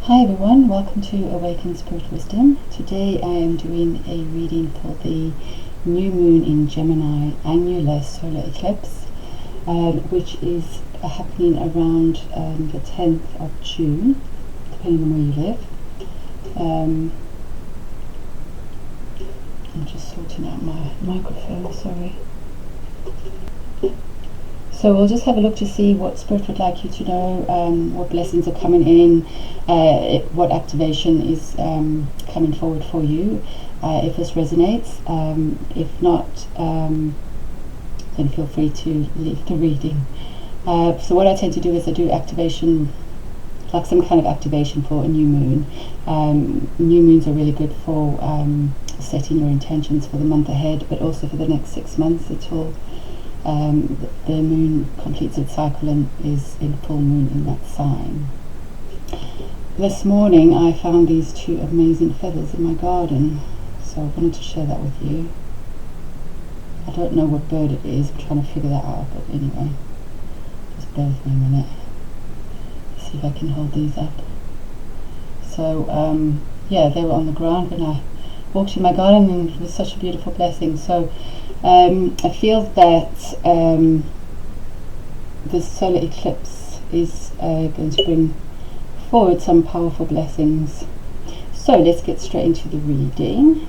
Hi everyone, welcome to Awaken Spirit Wisdom. Today I am doing a reading for the new moon in Gemini annular solar eclipse, which is happening around the 10th of June, depending on where you live. I'm just sorting out my microphone, sorry. So we'll just have a look to see what Spirit would like you to know, what blessings are coming in, what activation is coming forward for you, if this resonates. If not, then feel free to leave the reading. So what I tend to do is I do activation, like some kind of activation for a new moon. New moons are really good for setting your intentions for the month ahead, but also for the next 6 months until the moon completes its cycle and is in full moon in that sign. This morning I found these two amazing feathers in my garden, so I wanted to share that with you. I don't know what bird it is, I'm trying to figure that out, but anyway, just bear with me a minute. Let's see if I can hold these up. So yeah, they were on the ground when I walked in my garden, and it was such a beautiful blessing. So I feel that this solar eclipse is going to bring forward some powerful blessings. So let's get straight into the reading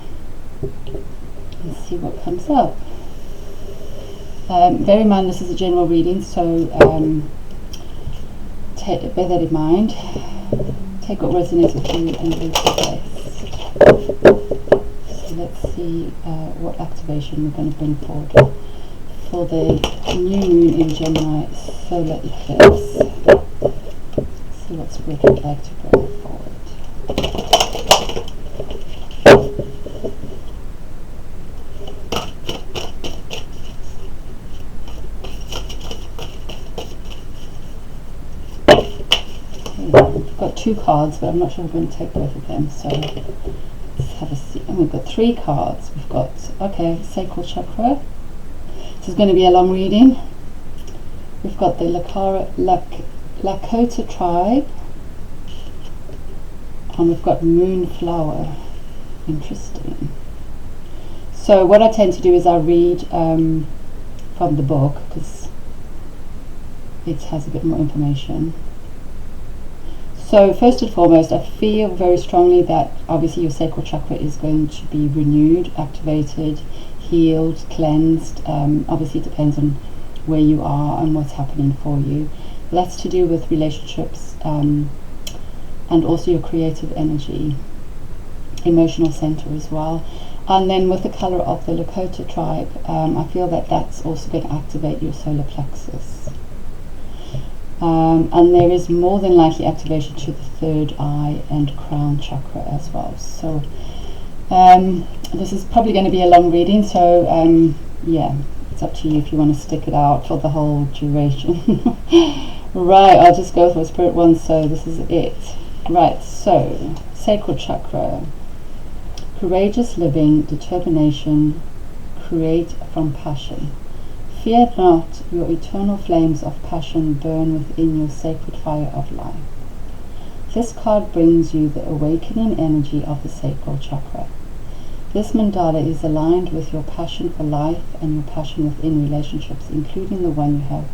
and see what comes up. Bear in mind this is a general reading, so bear that in mind. Take what resonates with you and leave the rest. Let's see what activation we're going to bring forward for the new moon in Gemini solar eclipse. See what Spirit would like to bring forward. Okay, we've got 2 cards, but I'm not sure we're going to take both of them, so let's have a see. And we've got 3 cards. We've got, okay, sacral chakra. This is going to be a long reading. We've got the Lakota tribe, and we've got moonflower. Interesting. So what I tend to do is I read from the book because it has a bit more information. So first and foremost, I feel very strongly that obviously your sacral chakra is going to be renewed, activated, healed, cleansed. Obviously it depends on where you are and what's happening for you. That's to do with relationships and also your creative energy, emotional center as well. And then with the color of the Lakota tribe, I feel that that's also going to activate your solar plexus. And there is more than likely activation to the 3rd eye and crown chakra as well. So this is probably going to be a long reading, so yeah, it's up to you if you want to stick it out for the whole duration. Right, I'll just go for Spirit 1, so this is it. Right, so sacral chakra, courageous living, determination, create from passion. Fear not, your eternal flames of passion burn within your sacred fire of life. This card brings you the awakening energy of the sacral chakra. This mandala is aligned with your passion for life and your passion within relationships, including the one you have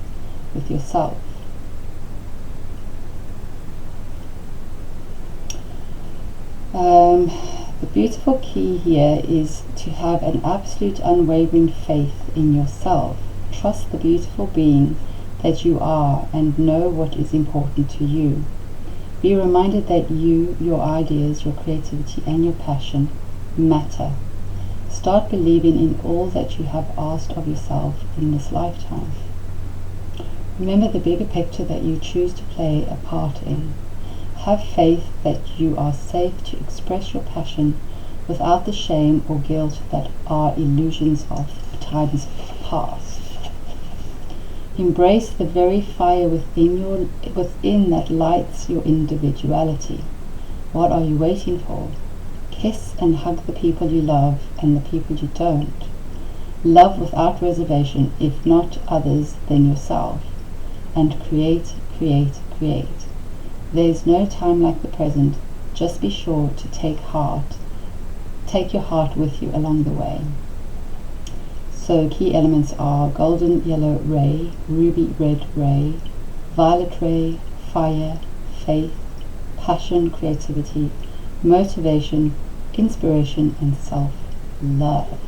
with yourself. The beautiful key here is to have an absolute unwavering faith in yourself. Trust the beautiful being that you are and know what is important to you. Be reminded that you, your ideas, your creativity and your passion matter. Start believing in all that you have asked of yourself in this lifetime. Remember the bigger picture that you choose to play a part in. Have faith that you are safe to express your passion without the shame or guilt that are illusions of times past. Embrace the very fire within that lights your individuality. What are you waiting for? Kiss and hug the people you love and the people you don't. Love without reservation, if not others then yourself. And create, create, create. There's no time like the present. Just be sure to take your heart with you along the way. So key elements are golden yellow ray, ruby red ray, violet ray, fire, faith, passion, creativity, motivation, inspiration, and self-love.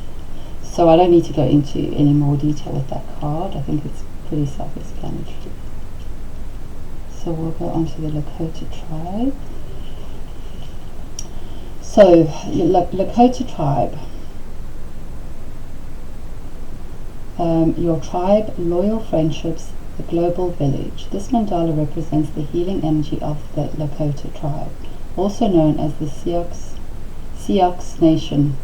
So I don't need to go into any more detail with that card. I think it's pretty self-explanatory. So we'll go on to the Lakota tribe. So Lakota tribe, your tribe, loyal friendships, the global village. This mandala represents the healing energy of the Lakota tribe, also known as the Sioux Nation,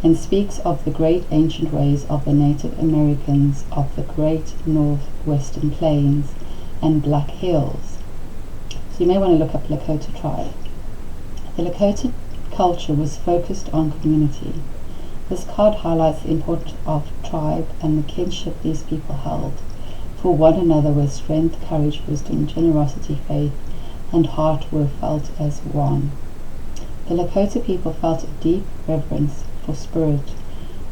and speaks of the great ancient ways of the Native Americans of the Great Northwestern Plains and Black Hills. So you may want to look up Lakota tribe. The Lakota culture was focused on community. This card highlights the importance of tribe and the kinship these people held for one another, where strength, courage, wisdom, generosity, faith, and heart were felt as one. The Lakota people felt a deep reverence for spirit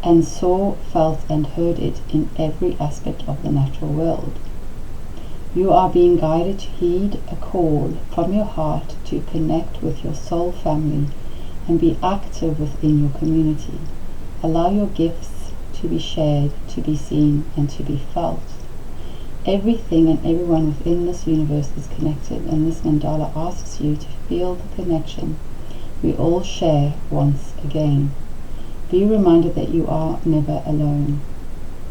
and saw, felt, and heard it in every aspect of the natural world. You are being guided to heed a call from your heart to connect with your soul family and be active within your community. Allow your gifts to be shared, to be seen, and to be felt. Everything and everyone within this universe is connected, and this mandala asks you to feel the connection we all share once again. Be reminded that you are never alone.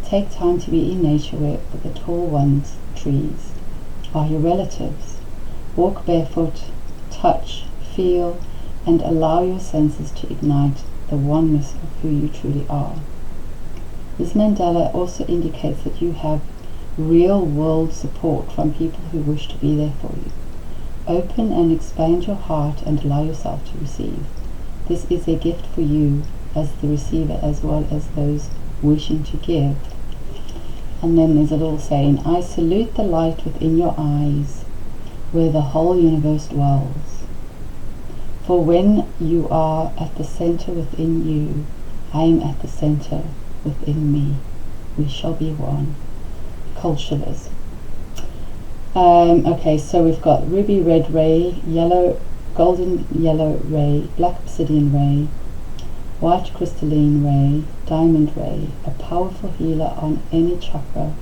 Take time to be in nature where the tall ones, trees, are your relatives. Walk barefoot, touch, feel, and allow your senses to ignite the oneness of who you truly are. This mandala also indicates that you have real world support from people who wish to be there for you. Open and expand your heart and allow yourself to receive. This is a gift for you as the receiver, as well as those wishing to give. And then there's a little saying, I salute the light within your eyes, where the whole universe dwells. For when you are at the center within you, I am at the center within me. We shall be one. Cultureless. Okay, so we've got ruby red ray, golden yellow ray, black obsidian ray, white crystalline ray, diamond ray, a powerful healer on any chakra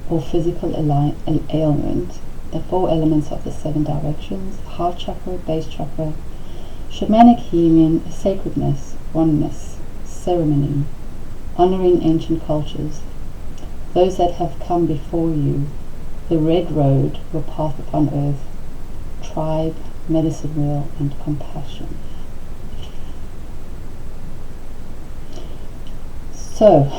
or physical ailment, the 4 elements of the 7 directions, heart chakra, base chakra, shamanic healing, sacredness, oneness, ceremony, honoring ancient cultures, those that have come before you, the red road, your path upon earth, tribe, medicine wheel, and compassion. So,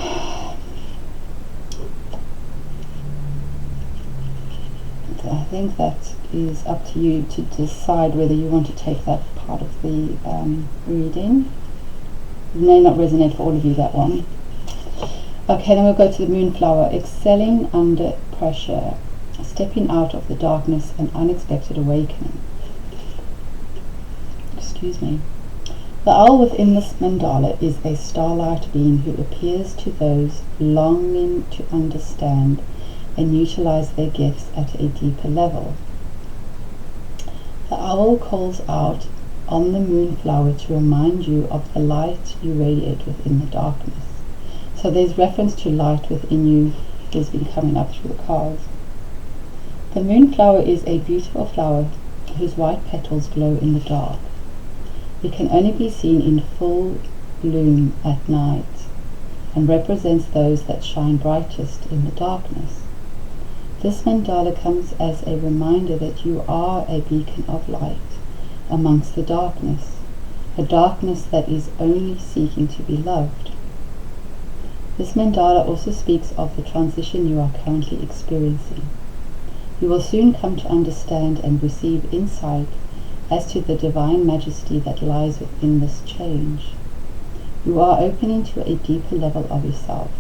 I think that is up to you to decide whether you want to take that part of the reading. It may not resonate for all of you, that one. Okay, then we'll go to the moonflower, excelling under pressure, stepping out of the darkness, and unexpected awakening. Excuse me. The owl within this mandala is a starlight being who appears to those longing to understand and utilize their gifts at a deeper level. The owl calls out on the moonflower to remind you of the light you radiate within the darkness. So there's reference to light within you has been coming up through the cards. The moonflower is a beautiful flower whose white petals glow in the dark. It can only be seen in full bloom at night and represents those that shine brightest in the darkness. This mandala comes as a reminder that you are a beacon of light amongst the darkness, a darkness that is only seeking to be loved. This mandala also speaks of the transition you are currently experiencing. You will soon come to understand and receive insight as to the divine majesty that lies within this change. You are opening to a deeper level of yourself.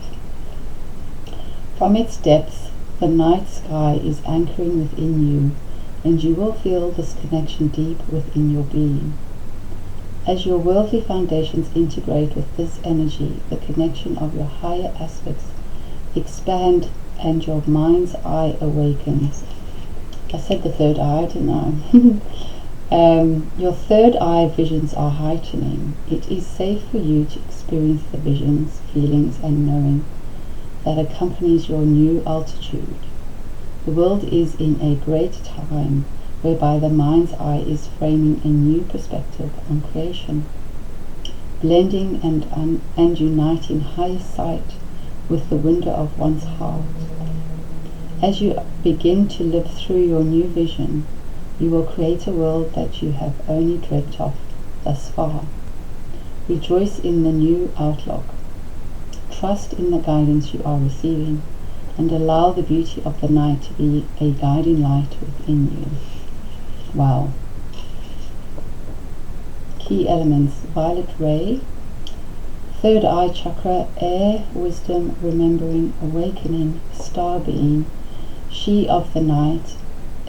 From its depths, the night sky is anchoring within you and you will feel this connection deep within your being. As your worldly foundations integrate with this energy, the connection of your higher aspects expand and your mind's eye awakens. I said the third eye, didn't I? Your third eye visions are heightening. It is safe for you to experience the visions, feelings, and knowing that accompanies your new altitude. The world is in a great time whereby the mind's eye is framing a new perspective on creation, blending and uniting higher sight with the window of one's heart. As you begin to live through your new vision, you will create a world that you have only dreamt of thus far. Rejoice in the new outlook. Trust in the guidance you are receiving, and allow the beauty of the night to be a guiding light within you. Wow. Key elements: violet ray, third eye chakra, air, wisdom, remembering, awakening, star being, she of the night,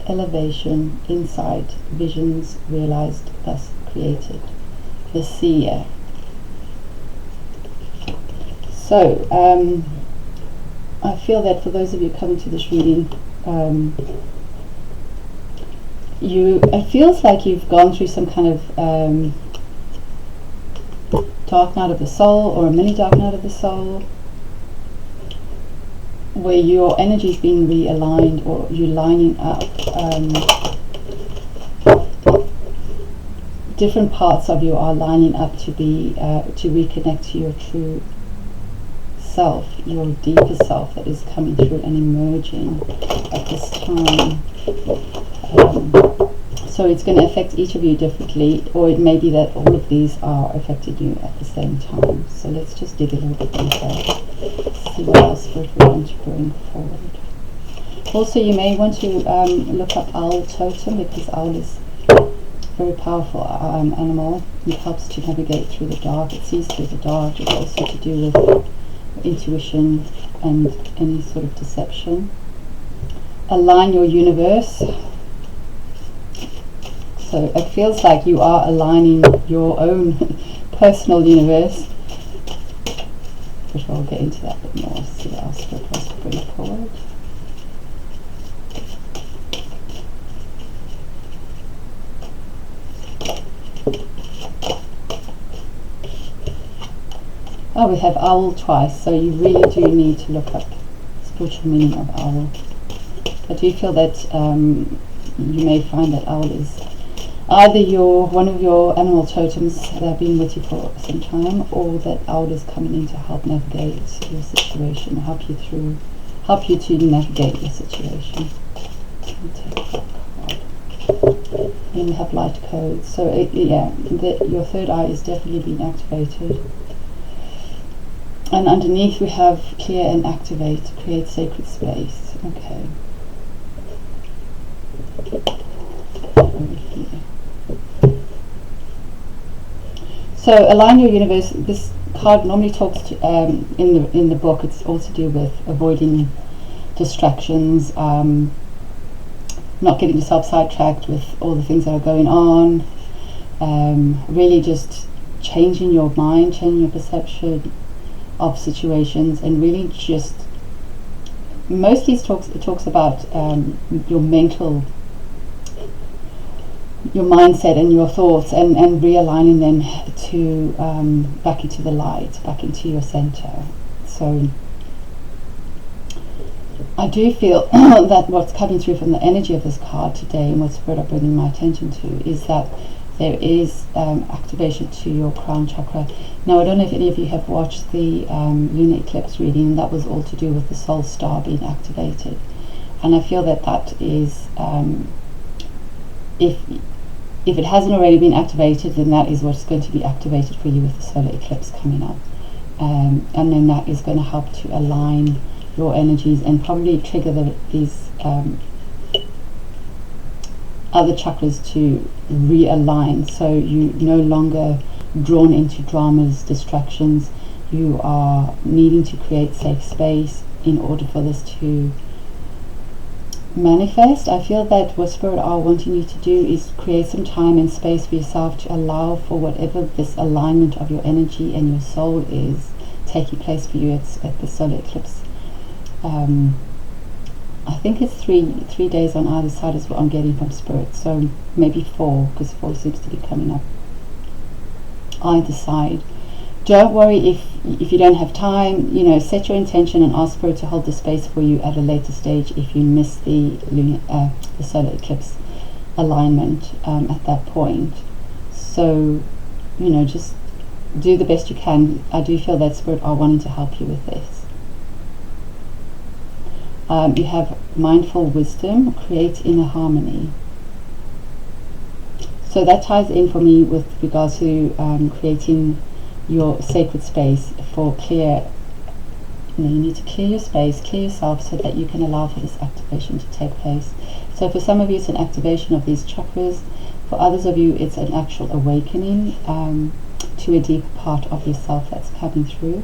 elevation, insight, visions realized, thus created, the seer. So, I feel that for those of you coming to this reading, it feels like you've gone through some kind of dark night of the soul, or a mini dark night of the soul, where your energy is being realigned, or you're lining up different parts of you are lining up to be to reconnect to your true self, your deeper self that is coming through and emerging at this time. So it's going to affect each of you differently, or it may be that all of these are affecting you at the same time. So let's just dig a little bit deeper, see what else we want to bring forward. Also, you may want to look up owl totem, because owl is a very powerful animal. It helps to navigate through the dark. It sees through the dark. It's also to do with intuition and any sort of deception. Align your universe. So it feels like you are aligning your own personal universe, which I'll get into that a bit more, see what else we're supposed to bring forward. Oh, we have owl twice, so you really do need to look up spiritual meaning of owl. I do feel that you may find that owl is either one of your animal totems that have been with you for some time, or that owl is coming in to help navigate your situation, help you to navigate your situation. Take that card. And we have light codes. So your third eye is definitely being activated. And underneath we have clear and activate, create sacred space. Okay. So align your universe. This card normally talks to, in the book. It's all to do with avoiding distractions, not getting yourself sidetracked with all the things that are going on. Really, just changing your mind, changing your perception of situations, and really just mostly it talks about your mindset and your thoughts, and realigning them to back into the light, back into your center. So I do feel that what's coming through from the energy of this card today, and what Spirit are bringing my attention to, is that there is activation to your crown chakra. Now, I don't know if any of you have watched the lunar eclipse reading. That was all to do with the soul star being activated, and I feel that is if it hasn't already been activated, then that is what's going to be activated for you with the solar eclipse coming up, and then that is going to help to align your energies and probably trigger these other chakras to realign, so you're no longer drawn into dramas, distractions. You are needing to create safe space in order for this to manifest, I feel that what Spirit are wanting you to do is create some time and space for yourself to allow for whatever this alignment of your energy and your soul is taking place for you at the solar eclipse. I think it's three days on either side is what I'm getting from Spirit, so maybe 4, because 4 seems to be coming up either side. Don't worry if you don't have time. Set your intention and ask Spirit to hold the space for you at a later stage if you miss the solar eclipse alignment at that point. So just do the best you can. I do feel that Spirit are wanting to help you with this. You have mindful wisdom, create inner harmony. So that ties in for me with regards to creating your sacred space for clear. You need to clear your space, clear yourself, so that you can allow for this activation to take place. So for some of you it's an activation of these chakras. For others of you it's an actual awakening to a deeper part of yourself that's coming through.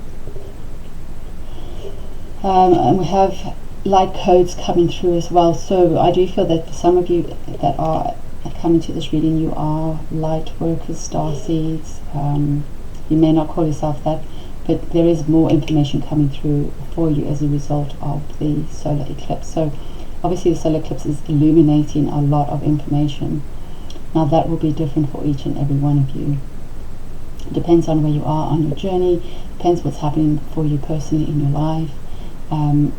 And we have light codes coming through as well. So I do feel that for some of you that are coming to this reading, you are light workers, star seeds. You may not call yourself that, but there is more information coming through for you as a result of the solar eclipse. So obviously the solar eclipse is illuminating a lot of information. Now that will be different for each and every one of you. It depends on where you are on your journey, depends what's happening for you personally in your life.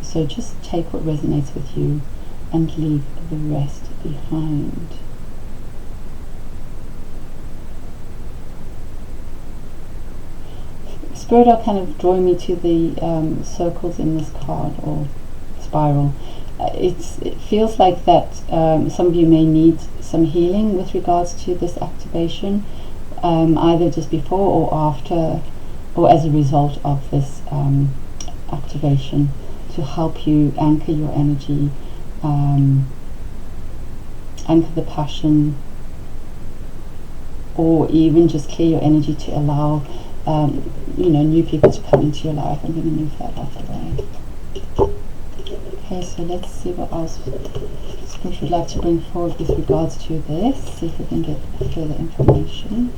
So just take what resonates with you and leave the rest behind. Spirit are kind of drawing me to the circles in this card, or spiral. It feels like that some of you may need some healing with regards to this activation, either just before or after, or as a result of this activation, to help you anchor your energy, anchor the passion, or even just clear your energy to allow new people to come into your life. I'm going to move that out of the way. Okay, so let's see what else Spirit would like to bring forward with regards to this. See if we can get further information.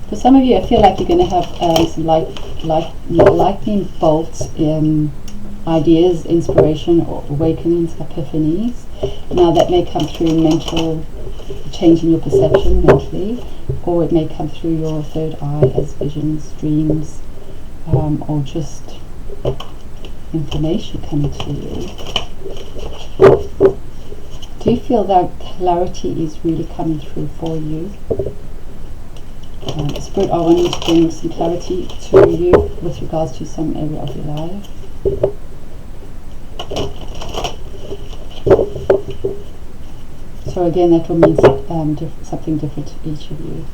For some of you, I feel like you're going to have some lightning bolt ideas, inspiration, or awakenings, epiphanies. Now that may come through mental, changing your perception mentally, or it may come through your third eye as visions, dreams, or just information coming to you. Do you feel that clarity is really coming through for you? Spirit, I want you to bring some clarity to you with regards to some area of your life. So again, that will mean something different to each of you.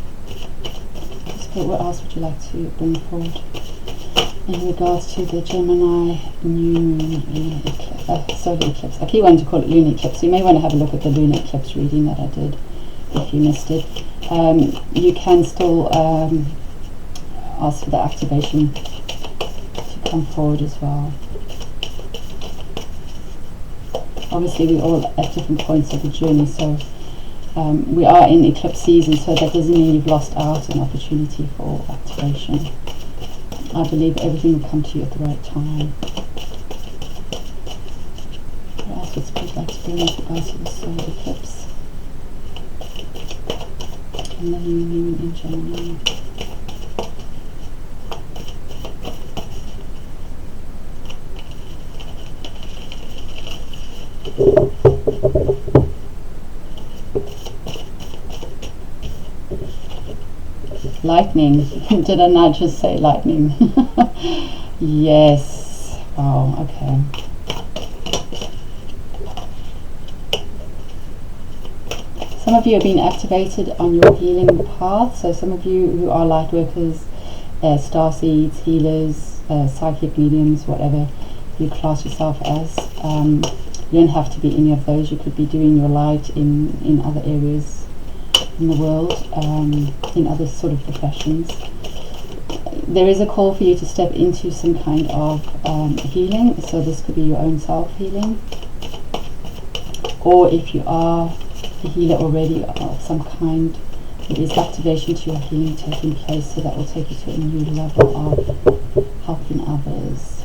Spirit, what else would you like to bring forward in regards to the Gemini New Moon solar eclipse? I keep wanting to call it lunar eclipse. So you may want to have a look at the lunar eclipse reading that I did if you missed it. You can still ask for the activation to come forward as well. Obviously we're all at different points of the journey, so we are in eclipse season, so that doesn't mean you've lost out an opportunity for activation. I believe everything will come to you at the right time. What else would Spirit like to bring with regards to the solar eclipse and the new moon in Gemini? Lightning. Did I not just say lightning? Yes. Wow, okay. Some of you are being activated on your healing path. So some of you who are light workers, star seeds, healers, psychic mediums, whatever you class yourself as, you don't have to be any of those. You could be doing your light in other areas in the world, in other sort of professions. there is a call for you to step into some kind of healing. So this could be your own self-healing, or if you are a healer already of some kind, there is activation to your healing taking place, so that will take you to a new level of helping others.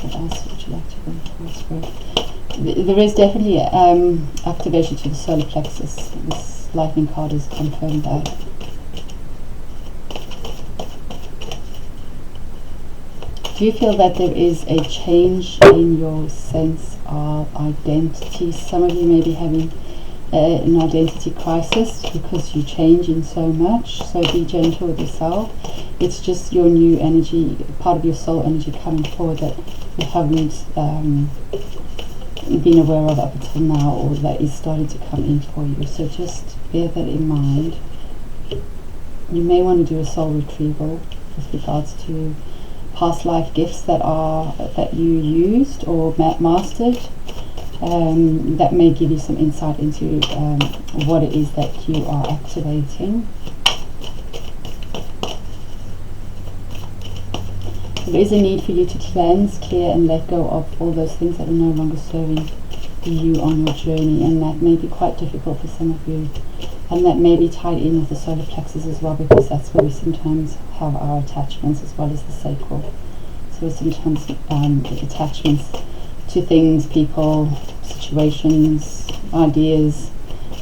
What else would you like to bring forward, Spirit? There is definitely activation to the solar plexus. This lightning card has confirmed that. Do you feel that there is a change in your sense of identity? Some of you may be having an identity crisis because you're changing so much, so be gentle with yourself. It's just your new energy, part of your soul energy coming forward that you haven't been aware of up until now, or that is starting to come in for you. So just bear that in mind. You may want to do a soul retrieval with regards to past life gifts that you used or mastered. That may give you some insight into what it is that you are activating. There is a need for you to cleanse, clear and let go of all those things that are no longer serving you on your journey, and that may be quite difficult for some of you, and that may be tied in with the solar plexus as well, because that's where we sometimes have our attachments as well as the sacral. So sometimes attachments to things, people, situations, ideas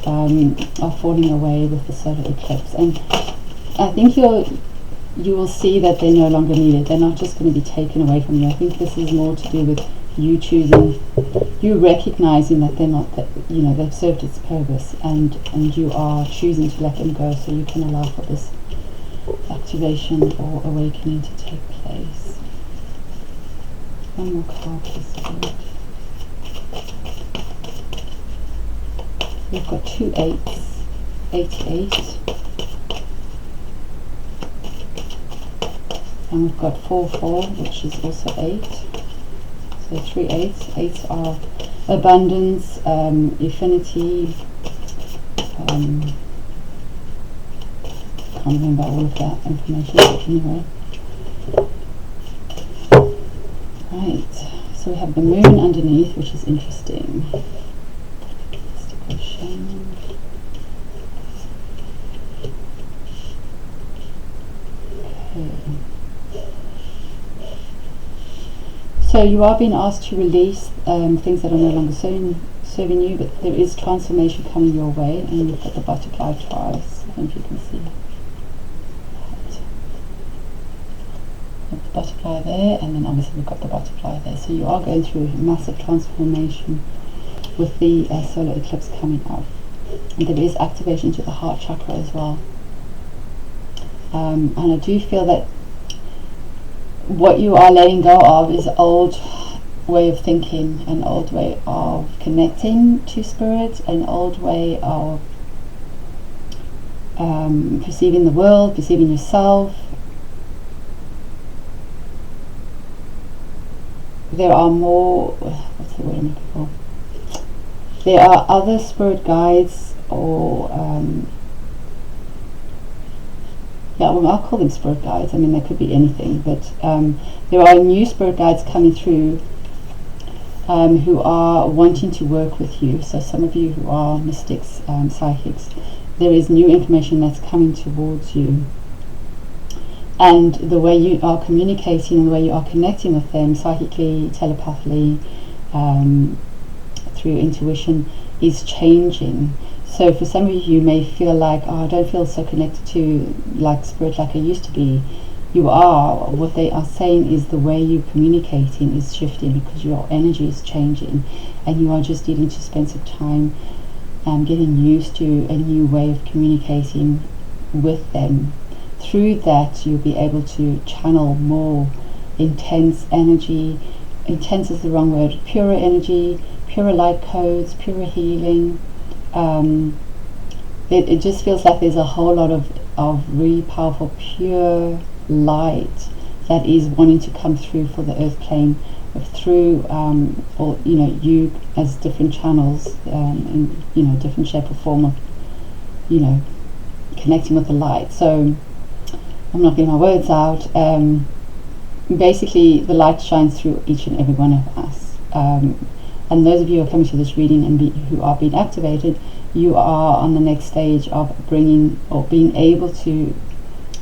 are falling away with the solar eclipse, and I think you will see that they're no longer needed. They're not just going to be taken away from you. I think this is more to do with you choosing, you recognizing that they're not, that they've served its purpose, and you are choosing to let them go, so you can allow for this activation or awakening to take place. One more card, please, Spirit. We've got 2 8s, 88. And we've got 4 4, which is also 8. So 3 8s. 8s are abundance, infinity. Can't remember all of that information, but anyway. Right. So we have the moon underneath, which is interesting. Shaman. Okay. So you are being asked to release things that are no longer serving you, but there is transformation coming your way, and you've got the butterfly twice. I don't know if you can see. The butterfly there, and then obviously we've got the butterfly there. So you are going through a massive transformation with the solar eclipse coming up, and there is activation to the heart chakra as well. And I do feel that what you are letting go of is an old way of thinking, an old way of connecting to spirit, an old way of perceiving the world, perceiving yourself. There are more, what's the word I'm looking for? There are other spirit guides, or I'll call them spirit guides. I mean, they could be anything, but there are new spirit guides coming through who are wanting to work with you. So some of you who are mystics, psychics, there is new information that's coming towards you, and the way you are communicating and the way you are connecting with them psychically, telepathically, through intuition is changing. So for some of you, you may feel like, oh, I don't feel so connected to spirit like I used to be. You are. What they are saying is the way you're communicating is shifting, because your energy is changing, and you are just needing to spend some time getting used to a new way of communicating with them. Through that, you'll be able to channel more intense energy. Intense is the wrong word. Purer energy, purer light codes, purer healing. It just feels like there's a whole lot of really powerful pure light that is wanting to come through for the earth plane, through you as different channels, in different shape or form of connecting with the light. So I'm not getting my words out. Basically, the light shines through each and every one of us. And those of you who are coming to this reading and who are being activated, you are on the next stage of bringing or being able to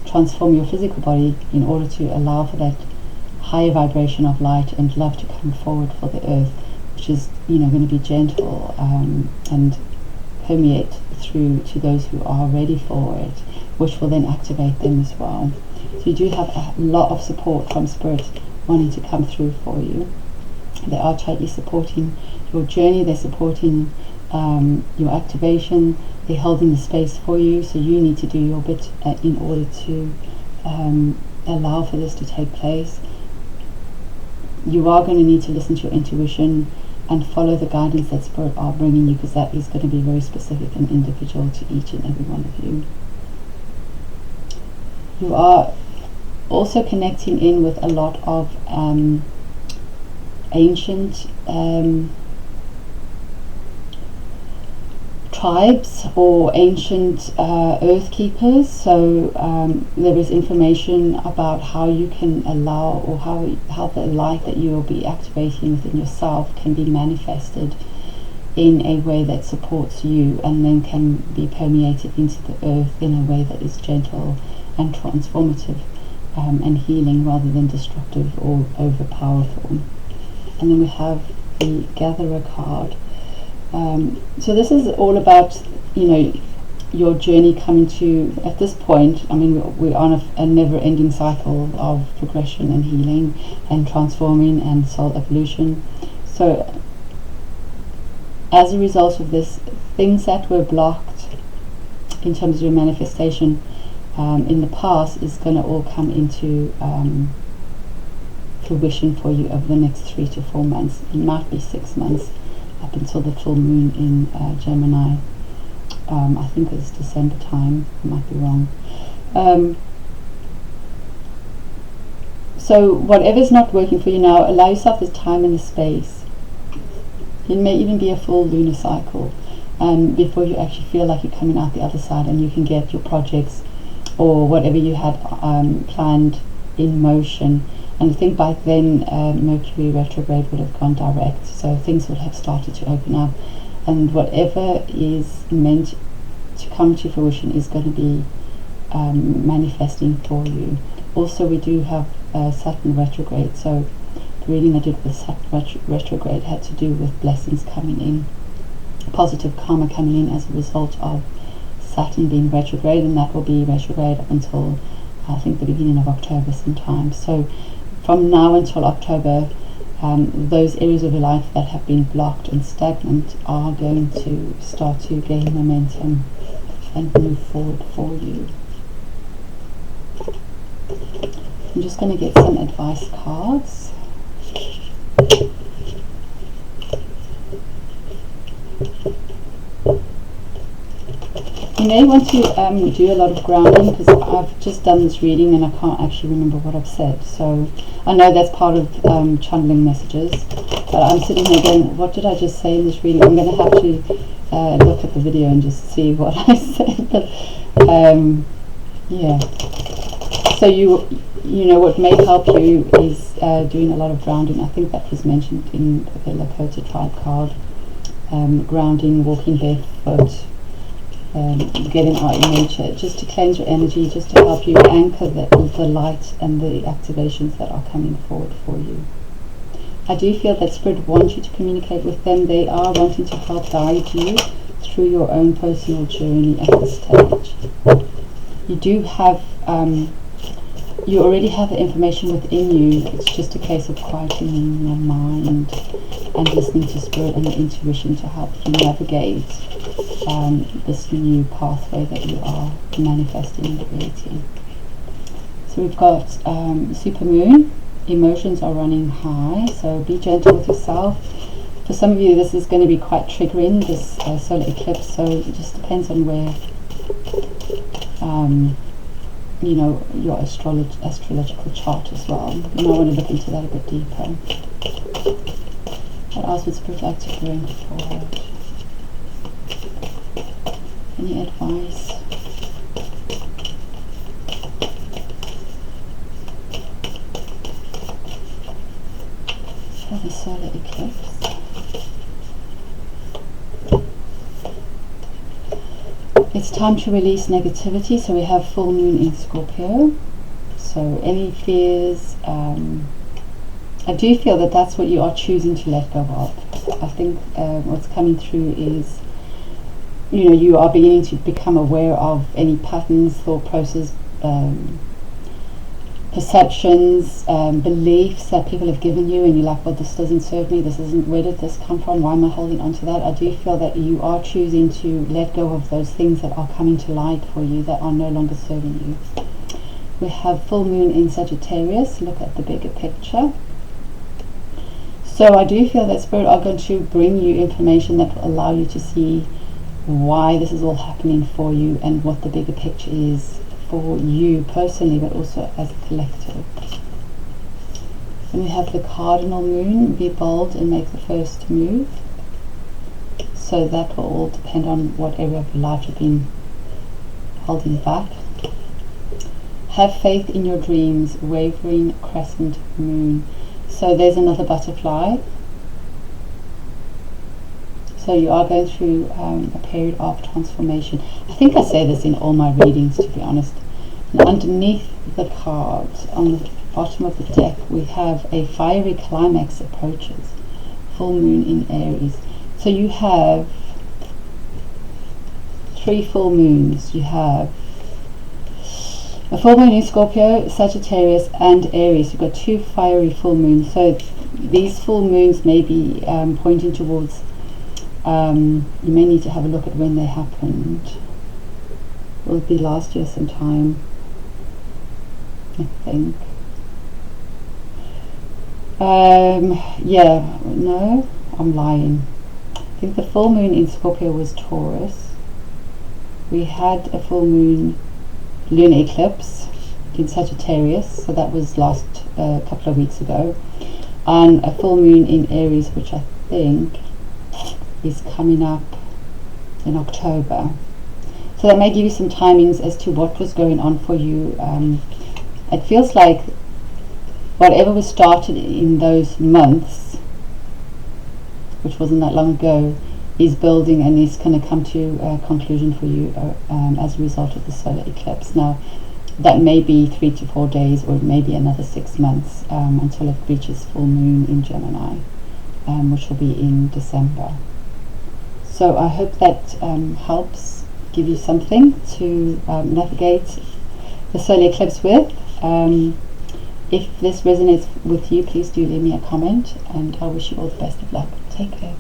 transform your physical body in order to allow for that higher vibration of light and love to come forward for the earth, which is going to be gentle and permeate through to those who are ready for it, which will then activate them as well. So you do have a lot of support from Spirit wanting to come through for you. They are totally supporting your journey. They're supporting your activation. They're holding the space for you. So you need to do your bit in order to allow for this to take place. You are going to need to listen to your intuition and follow the guidance that Spirit are bringing you, because that is going to be very specific and individual to each and every one of you. You are also connecting in with a lot of ancient tribes or ancient earth keepers. So there is information about how you can allow, or how the light that you will be activating within yourself can be manifested in a way that supports you, and then can be permeated into the earth in a way that is gentle and transformative and healing, rather than destructive or overpowerful. And then we have the Gatherer card. So this is all about, your journey coming to, at this point, we're on a never-ending cycle of progression and healing and transforming and soul evolution. So as a result of this, things that were blocked in terms of your manifestation in the past is going to all come into fruition for you over the next 3 to 4 months. It might be 6 months, up until the full moon in Gemini. I think it's December time, I might be wrong. So whatever's not working for you now, allow yourself this time and the space. It may even be a full lunar cycle before you actually feel like you're coming out the other side and you can get your projects or whatever you had planned in motion. And I think by then Mercury retrograde would have gone direct, so things would have started to open up, and whatever is meant to come to fruition is going to be manifesting for you. Also, we do have Saturn retrograde, so the reading I did with Saturn retrograde had to do with blessings coming in, positive karma coming in as a result of Saturn being retrograde, and that will be retrograde up until I think the beginning of October sometime. So from now until October, those areas of your life that have been blocked and stagnant are going to start to gain momentum and move forward for you. I'm just going to get some advice cards. You may want to do a lot of grounding, because I've just done this reading and I can't actually remember what I've said. So I know that's part of channeling messages, but I'm sitting here going, what did I just say in this reading? I'm going to have to look at the video and just see what I said. But yeah. So you know what may help you is doing a lot of grounding. I think that was mentioned in the Lakota tribe card. Grounding, walking barefoot. Getting out in nature, just to cleanse your energy, just to help you anchor the light and the activations that are coming forward for you. I do feel that Spirit wants you to communicate with them. They are wanting to help guide you through your own personal journey at this stage. You do have, you already have the information within you. It's just a case of quietening your mind and listening to Spirit and your intuition to help you navigate this new pathway that you are manifesting and creating. So we've got super moon. Emotions are running high, so be gentle with yourself. For some of you, this is going to be quite triggering, this solar eclipse, so it just depends on where you know, your astrological chart as well. You might want to look into that a bit deeper. What else would Spirit like to bring forward? Any advice? For the solar eclipse. It's time to release negativity. So we have full moon in Scorpio. So any fears, I do feel that that's what you are choosing to let go of. I think what's coming through is, you know, you are beginning to become aware of any patterns, thought process, perceptions, beliefs that people have given you, and you're like, well, this doesn't serve me, this isn't, where did this come from, why am I holding on to that? I do feel that you are choosing to let go of those things that are coming to light for you, that are no longer serving you. We have full moon in Sagittarius. Look at the bigger picture. So I do feel that Spirit are going to bring you information that will allow you to see why this is all happening for you and what the bigger picture is for you personally, but also as a collective. Then we have the cardinal moon. Be bold and make the first move. So that will all depend on what area of your life you've been holding back. Have faith in your dreams. Wavering crescent moon. So there's another butterfly. So you are going through a period of transformation. I think I say this in all my readings, to be honest. And underneath the cards, on the bottom of the deck, we have a fiery climax approaches. Full moon in Aries. So you have 3 full moons. You have a full moon in Scorpio, Sagittarius and Aries. You've got 2 fiery full moons. So these full moons may be pointing towards, you may need to have a look at when they happened. Will it be last year sometime? I think. Yeah, no, I'm lying. I think the full moon in Scorpio was Taurus. We had a full moon lunar eclipse in Sagittarius, so that was last couple of weeks ago, and a full moon in Aries, which I think is coming up in October. So that may give you some timings as to what was going on for you. It feels like whatever was started in those months, which wasn't that long ago, is building and is going to come to a conclusion for you as a result of the solar eclipse. Now, that may be 3 to 4 days, or maybe another 6 months until it reaches full moon in Gemini, which will be in December. So I hope that helps give you something to navigate the solar eclipse with. If this resonates with you, please do leave me a comment, and I wish you all the best of luck. Take care.